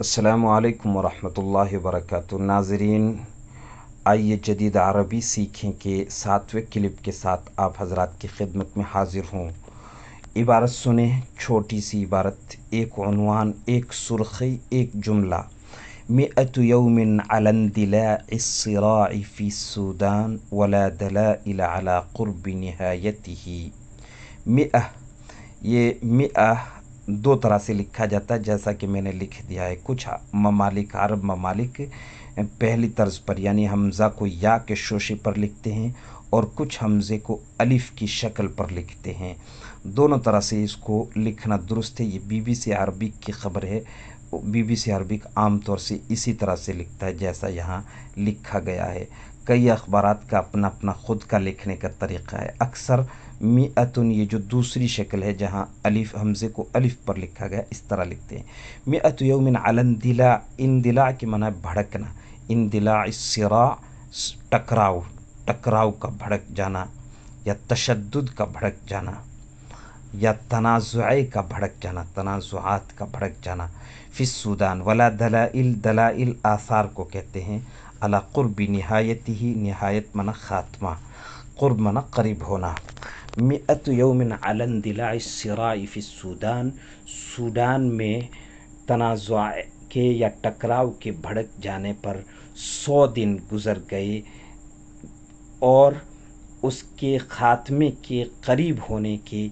अस्सलामु अलैकुम वरहमतुल्लाहि वबरकातुहू। नाज़रीन, आइए जदीद अरबी सीखें के 7वें क्लिप के साथ आप हज़रात की खिदमत में हाजिर हूँ। इबारत सुने, छोटी सी इबारत, एक उन्वान, एक सुर्ख़ी, एक जुमला। मिअतु यौमिन अलन दिलाइस सिराइ फ़ी सूदान वला दलाइल अला क़ुर्बि निहायतिही। मिअह, ये मिअह दो तरह से लिखा जाता है, जैसा कि मैंने लिख दिया है। कुछ ममालिक, अरब ममालिक पहली तर्ज पर यानी हमज़ा को या के शोशे पर लिखते हैं और कुछ हमज़े को अलिफ की शक्ल पर लिखते हैं। दोनों तरह से इसको लिखना दुरुस्त है। ये BBC अरबिक की ख़बर है। BBC अरबिक आम तौर से इसी तरह से लिखता है जैसा यहाँ लिखा गया है। कई अखबारात का अपना अपना ख़ुद का लिखने का तरीक़ा है। अक्सर मिअतुन, ये जो दूसरी शक्ल है जहाँ अलिफ हमज़े को अलिफ पर लिखा गया, इस तरह लिखते हैं। मिअतु यौमिन अलन दिला, इन दिला के माना भड़कना। इन दिला सिरा, टकराव, टकराव का भड़क जाना, या तशद्दुद का भड़क जाना, या तनाज़ुए का भड़क जाना, तनाज़ुआत का भड़क जाना। फ़िस सूदान वला दलाइल, दलाइल आसार को कहते हैं। अला क़ुर्बि निहायतिही, निहायत मना ख़ात्मा, क़ुर्ब मना करीब होना। मिअतु यौमिन अलन दिलाइ सिराइ फ़िस सूदान, सूडान में तनाज़ुआ के या टकराव के भड़क जाने पर 100 दिन गुज़र गए और उसके ख़ात्मे के करीब होने के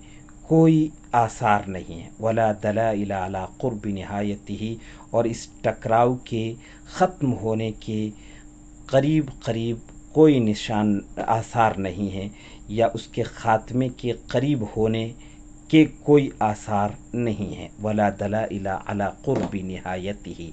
कोई आसार नहीं है। वला दलाइल अला क़ुर्बि निहायतिही, और इस टकराव के ख़त्म होने के करीब करीब कोई निशान आसार नहीं है, या उसके ख़ात्मे के करीब होने के कोई आसार नहीं है। वला दलाइल अला क़ुर्बि निहायतिही।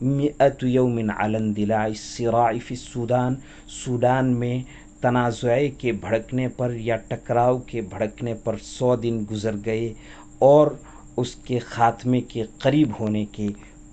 मिअतु यौमिन अलन दिलाइ सिराइ फ़ी सूदान, सूडान में तनाज़ुए के भड़कने पर या टकराव के भड़कने पर 100 दिन गुज़र गए और उसके ख़ात्मे के करीब होने के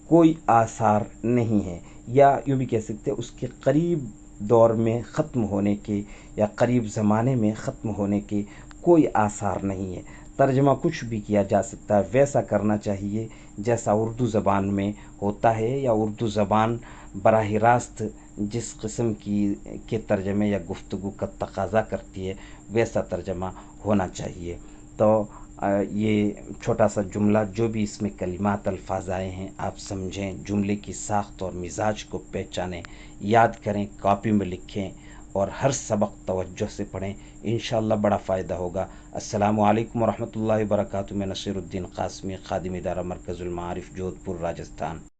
कोई आसार नहीं है, या यूँ भी कह सकते हैं उसके करीब दौर में ख़त्म होने के या करीब ज़माने में ख़त्म होने के कोई आसार नहीं है। तर्जमा कुछ भी किया जा सकता है, वैसा करना चाहिए जैसा उर्दू ज़बान में होता है, या उर्दू ज़बान बराह रास्त जिस किस्म की के तर्जमे या गुफ्तगू का तकाज़ा करती है, वैसा तर्जमा होना चाहिए। तो ये छोटा सा जुमला, जो भी इसमें कलिमात अल्फाज आए हैं आप समझें, जुमले की साख्त और मिजाज को पहचानें, याद करें, कॉपी में लिखें और हर सबक तवज्जो से पढ़ें। इंशाअल्लाह बड़ा फ़ायदा होगा। अस्सलामु अलैकुम वरहमतुल्लाहि वबरकातुहू। मैं नसीरुद्दीन क़ासमी, ख़ादिम इदारा मरकज़ुल मारिफ़, जोधपुर, राजस्थान।